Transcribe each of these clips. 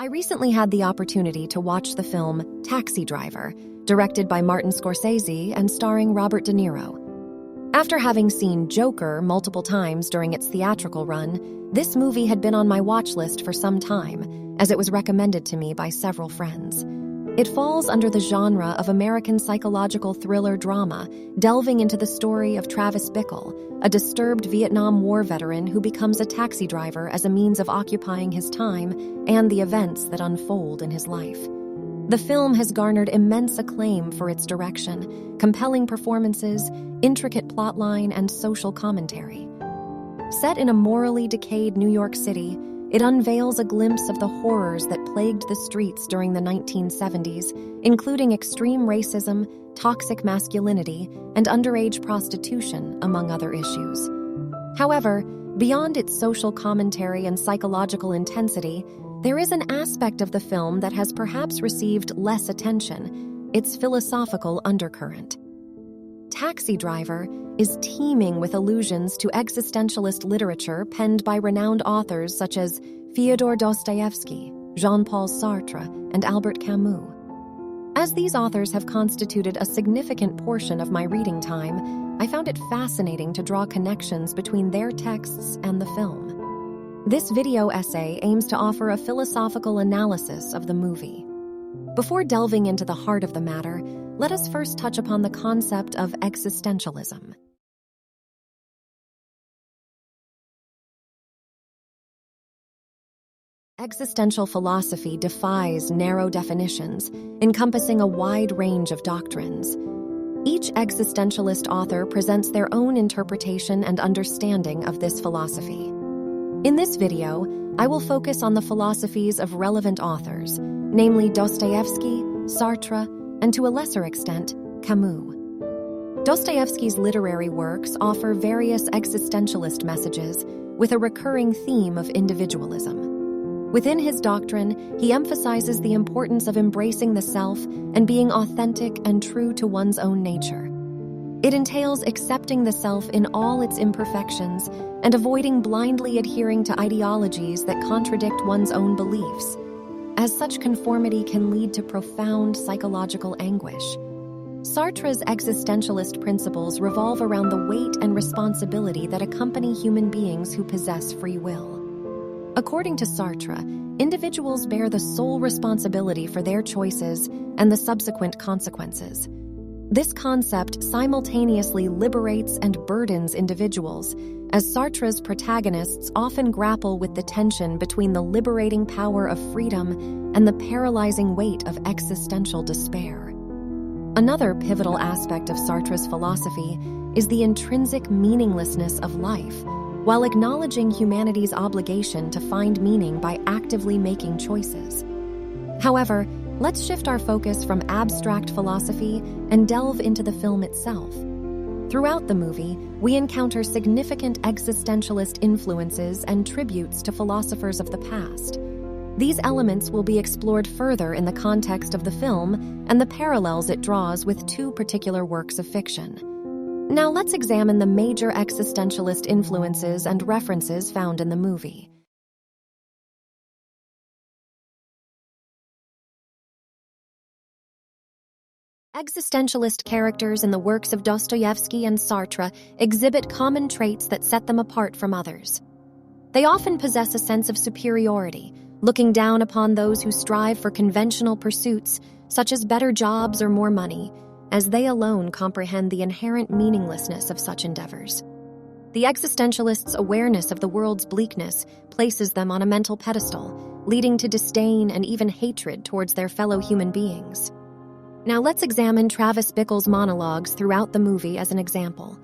I recently had the opportunity to watch the film Taxi Driver, directed by Martin Scorsese and starring Robert De Niro. After having seen Joker multiple times during its theatrical run, this movie had been on my watch list for some time, as it was recommended to me by several friends. It falls under the genre of American psychological thriller drama, delving into the story of Travis Bickle, a disturbed Vietnam War veteran who becomes a taxi driver as a means of occupying his time and the events that unfold in his life. The film has garnered immense acclaim for its direction, compelling performances, intricate plotline, and social commentary. Set in a morally decayed New York City, it unveils a glimpse of the horrors that plagued the streets during the 1970s, including extreme racism, toxic masculinity, and underage prostitution, among other issues. However, beyond its social commentary and psychological intensity, there is an aspect of the film that has perhaps received less attention: its philosophical undercurrent. Taxi Driver is teeming with allusions to existentialist literature penned by renowned authors such as Fyodor Dostoevsky, Jean-Paul Sartre, and Albert Camus. As these authors have constituted a significant portion of my reading time, I found it fascinating to draw connections between their texts and the film. This video essay aims to offer a philosophical analysis of the movie. Before delving into the heart of the matter, let us first touch upon the concept of existentialism. Existential philosophy defies narrow definitions, encompassing a wide range of doctrines. Each existentialist author presents their own interpretation and understanding of this philosophy. In this video, I will focus on the philosophies of relevant authors, namely Dostoevsky, Sartre, and to a lesser extent, Camus. Dostoevsky's literary works offer various existentialist messages with a recurring theme of individualism. Within his doctrine, he emphasizes the importance of embracing the self and being authentic and true to one's own nature. It entails accepting the self in all its imperfections and avoiding blindly adhering to ideologies that contradict one's own beliefs, as such conformity can lead to profound psychological anguish. Sartre's existentialist principles revolve around the weight and responsibility that accompany human beings who possess free will. According to Sartre, individuals bear the sole responsibility for their choices and the subsequent consequences. This concept simultaneously liberates and burdens individuals, as Sartre's protagonists often grapple with the tension between the liberating power of freedom and the paralyzing weight of existential despair. Another pivotal aspect of Sartre's philosophy is the intrinsic meaninglessness of life, while acknowledging humanity's obligation to find meaning by actively making choices. However, let's shift our focus from abstract philosophy and delve into the film itself. Throughout the movie, we encounter significant existentialist influences and tributes to philosophers of the past. These elements will be explored further in the context of the film and the parallels it draws with two particular works of fiction. Now let's examine the major existentialist influences and references found in the movie. Existentialist characters in the works of Dostoevsky and Sartre exhibit common traits that set them apart from others. They often possess a sense of superiority, looking down upon those who strive for conventional pursuits, such as better jobs or more money, as they alone comprehend the inherent meaninglessness of such endeavors. The existentialists' awareness of the world's bleakness places them on a mental pedestal, leading to disdain and even hatred towards their fellow human beings. Now let's examine Travis Bickle's monologues throughout the movie as an example.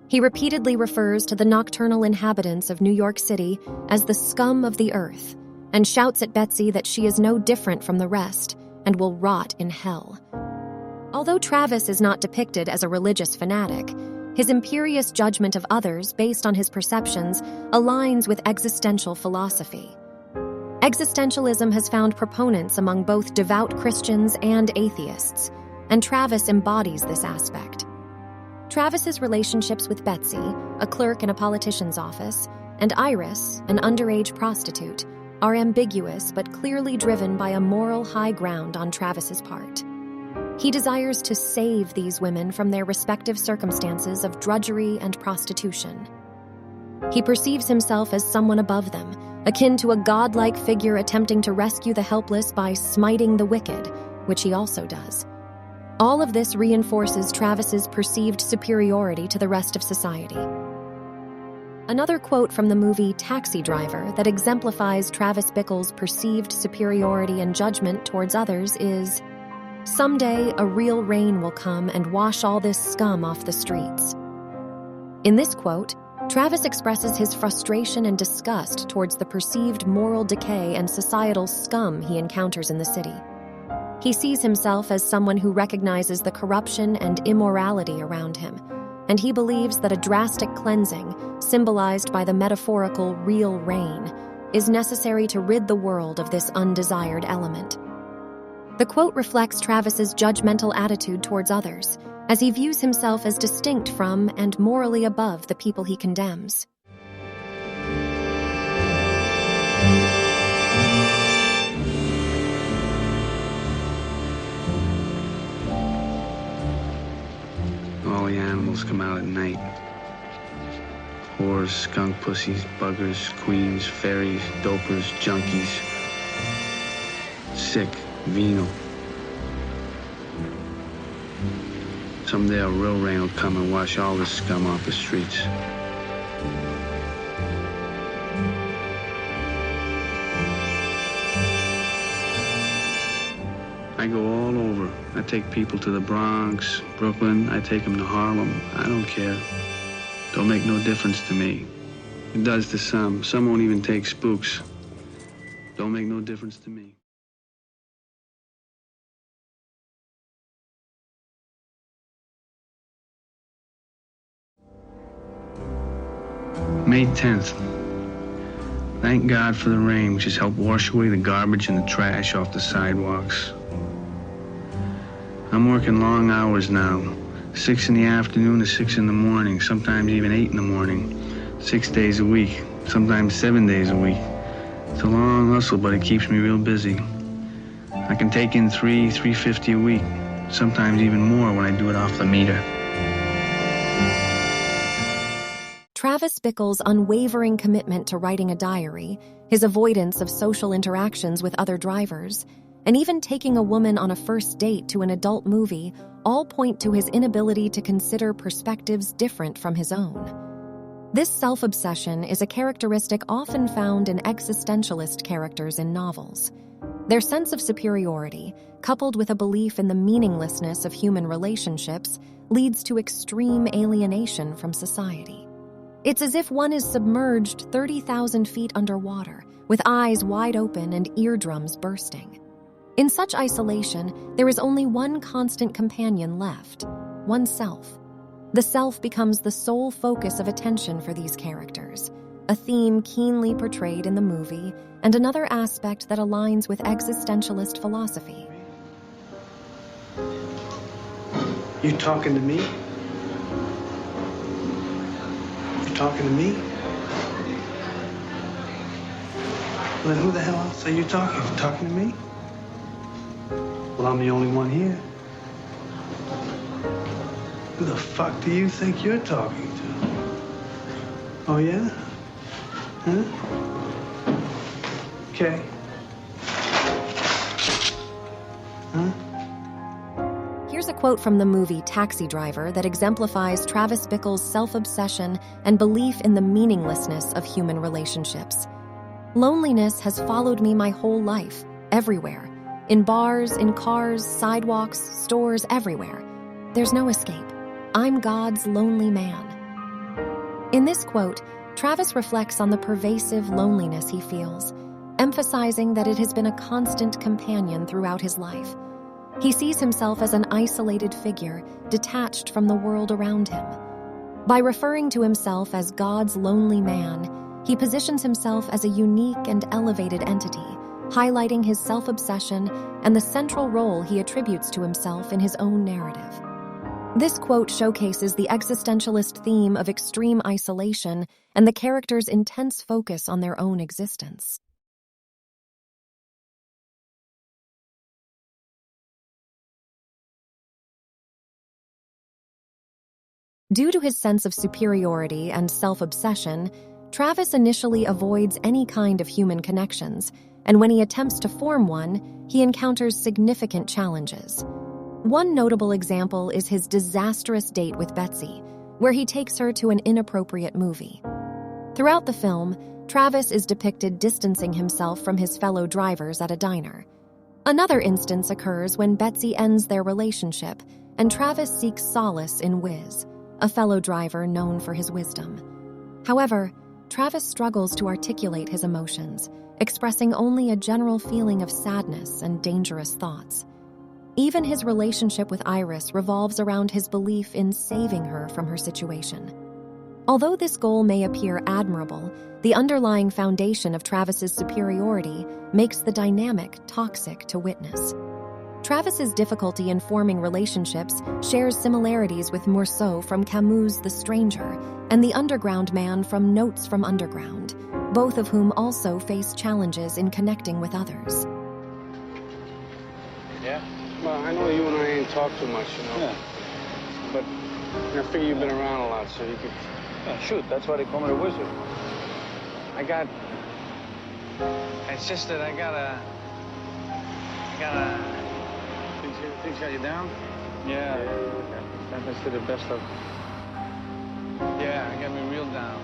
He repeatedly refers to the nocturnal inhabitants of New York City as the scum of the earth, and shouts at Betsy that she is no different from the rest and will rot in hell. Although Travis is not depicted as a religious fanatic, his imperious judgment of others based on his perceptions aligns with existential philosophy. Existentialism has found proponents among both devout Christians and atheists, and Travis embodies this aspect. Travis's relationships with Betsy, a clerk in a politician's office, and Iris, an underage prostitute, are ambiguous but clearly driven by a moral high ground on Travis's part. He desires to save these women from their respective circumstances of drudgery and prostitution. He perceives himself as someone above them, akin to a godlike figure attempting to rescue the helpless by smiting the wicked, which he also does. All of this reinforces Travis's perceived superiority to the rest of society. Another quote from the movie Taxi Driver that exemplifies Travis Bickle's perceived superiority and judgment towards others is, "Someday a real rain will come and wash all this scum off the streets." In this quote, Travis expresses his frustration and disgust towards the perceived moral decay and societal scum he encounters in the city. He sees himself as someone who recognizes the corruption and immorality around him, and he believes that a drastic cleansing, symbolized by the metaphorical real rain, is necessary to rid the world of this undesired element. The quote reflects Travis's judgmental attitude towards others, as he views himself as distinct from and morally above the people he condemns. All the animals come out at night. Whores, skunk pussies, buggers, queens, fairies, dopers, junkies. Sick, venal. Someday a real rain will come and wash all this scum off the streets. I go all over. I take people to the Bronx, Brooklyn. I take them to Harlem. I don't care. Don't make no difference to me. It does to some. Some won't even take spooks. Don't make no difference to me. May 10th. Thank God for the rain, which has helped wash away the garbage and the trash off the sidewalks. I'm working long hours now, 6 in the afternoon to 6 in the morning, sometimes even 8 in the morning, 6 days a week, sometimes 7 days a week. It's a long hustle, but it keeps me real busy. I can take in $350 a week, sometimes even more when I do it off the meter. Travis Bickle's unwavering commitment to writing a diary, his avoidance of social interactions with other drivers, and even taking a woman on a first date to an adult movie all point to his inability to consider perspectives different from his own. This self-obsession is a characteristic often found in existentialist characters in novels. Their sense of superiority, coupled with a belief in the meaninglessness of human relationships, leads to extreme alienation from society. It's as if one is submerged 30,000 feet underwater, with eyes wide open and eardrums bursting. In such isolation, there is only one constant companion left: oneself. The self becomes the sole focus of attention for these characters, a theme keenly portrayed in the movie and another aspect that aligns with existentialist philosophy. You talking to me? You talking to me? Well, then who the hell else are you talking to? Talking to me? Well, I'm the only one here. Who the fuck do you think you're talking to? Oh, yeah? Huh? Okay. Huh? Here's a quote from the movie Taxi Driver that exemplifies Travis Bickle's self-obsession and belief in the meaninglessness of human relationships. "Loneliness has followed me my whole life, everywhere. In bars, in cars, sidewalks, stores, everywhere. There's no escape. I'm God's lonely man." In this quote, Travis reflects on the pervasive loneliness he feels, emphasizing that it has been a constant companion throughout his life. He sees himself as an isolated figure, detached from the world around him. By referring to himself as God's lonely man, he positions himself as a unique and elevated entity, highlighting his self-obsession and the central role he attributes to himself in his own narrative. This quote showcases the existentialist theme of extreme isolation and the character's intense focus on their own existence. Due to his sense of superiority and self-obsession, Travis initially avoids any kind of human connections, and when he attempts to form one, he encounters significant challenges. One notable example is his disastrous date with Betsy, where he takes her to an inappropriate movie. Throughout the film, Travis is depicted distancing himself from his fellow drivers at a diner. Another instance occurs when Betsy ends their relationship, and Travis seeks solace in Wiz, a fellow driver known for his wisdom. However, Travis struggles to articulate his emotions, expressing only a general feeling of sadness and dangerous thoughts. Even his relationship with Iris revolves around his belief in saving her from her situation. Although this goal may appear admirable, the underlying foundation of Travis's superiority makes the dynamic toxic to witness. Travis's difficulty in forming relationships shares similarities with Morceau from Camus' The Stranger and the Underground Man from Notes from Underground, both of whom also face challenges in connecting with others. Yeah? Well, I know you and I ain't talked too much, Yeah. But I figure you've been around a lot, so you could... Yeah, shoot, that's why they call me the wizard. It's just that I gotta... Things got you down? Yeah. That's the best of. Yeah, it got me real down,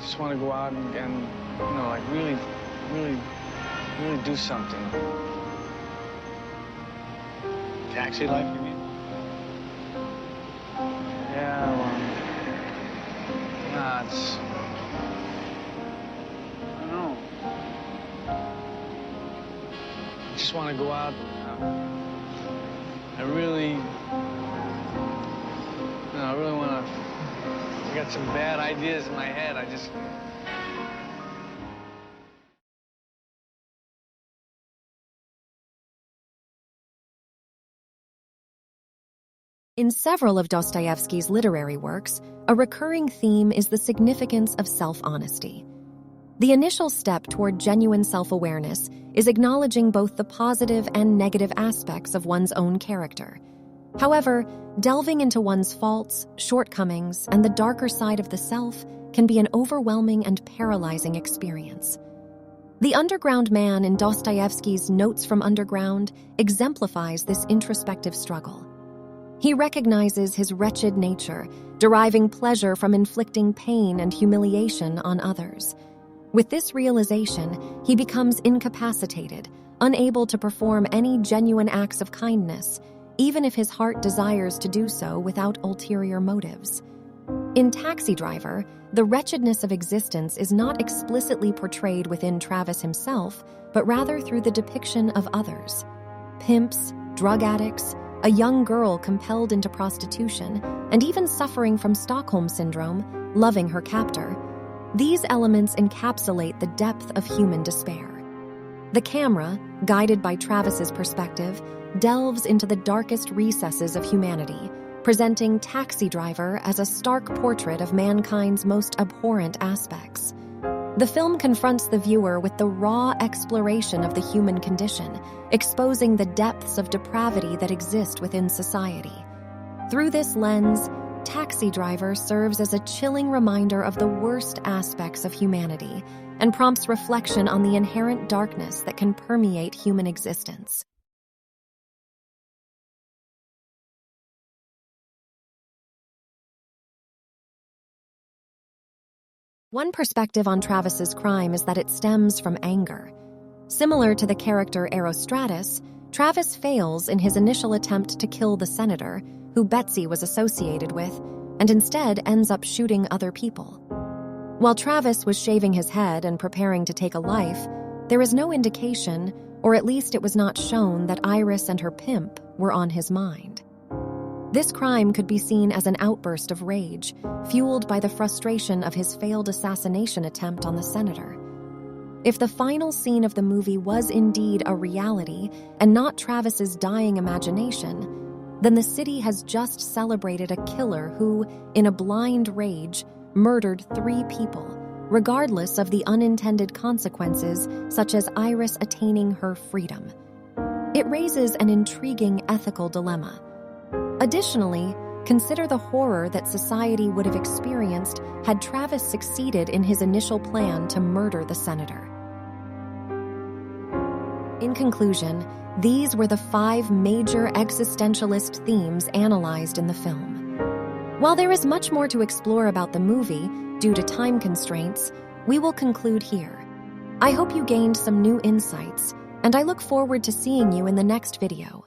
Just want to go out and really do something. Taxi life, you mean? Yeah, well... Nah, it's... I don't know. I just want to go out. I really want to... I got some bad ideas in my head. In several of Dostoevsky's literary works, a recurring theme is the significance of self-honesty. The initial step toward genuine self-awareness is acknowledging both the positive and negative aspects of one's own character. However, delving into one's faults, shortcomings, and the darker side of the self can be an overwhelming and paralyzing experience. The Underground Man in Dostoevsky's Notes from Underground exemplifies this introspective struggle. He recognizes his wretched nature, deriving pleasure from inflicting pain and humiliation on others. With this realization, he becomes incapacitated, unable to perform any genuine acts of kindness, even if his heart desires to do so without ulterior motives. In Taxi Driver, the wretchedness of existence is not explicitly portrayed within Travis himself, but rather through the depiction of others. Pimps, drug addicts, a young girl compelled into prostitution, and even suffering from Stockholm Syndrome, loving her captor. These elements encapsulate the depth of human despair. The camera, guided by Travis's perspective, delves into the darkest recesses of humanity, presenting Taxi Driver as a stark portrait of mankind's most abhorrent aspects. The film confronts the viewer with the raw exploration of the human condition, exposing the depths of depravity that exist within society. Through this lens, Taxi Driver serves as a chilling reminder of the worst aspects of humanity and prompts reflection on the inherent darkness that can permeate human existence. One perspective on Travis's crime is that it stems from anger. Similar to the character Erostratus, Travis fails in his initial attempt to kill the senator, who Betsy was associated with, and instead ends up shooting other people. While Travis was shaving his head and preparing to take a life, there is no indication, or at least it was not shown, that Iris and her pimp were on his mind. This crime could be seen as an outburst of rage, fueled by the frustration of his failed assassination attempt on the senator. If the final scene of the movie was indeed a reality and not Travis's dying imagination, then the city has just celebrated a killer who, in a blind rage, murdered 3 people, regardless of the unintended consequences such as Iris attaining her freedom. It raises an intriguing ethical dilemma. Additionally, consider the horror that society would have experienced had Travis succeeded in his initial plan to murder the senator. In conclusion, these were the 5 major existentialist themes analyzed in the film. While there is much more to explore about the movie, due to time constraints, we will conclude here. I hope you gained some new insights, and I look forward to seeing you in the next video.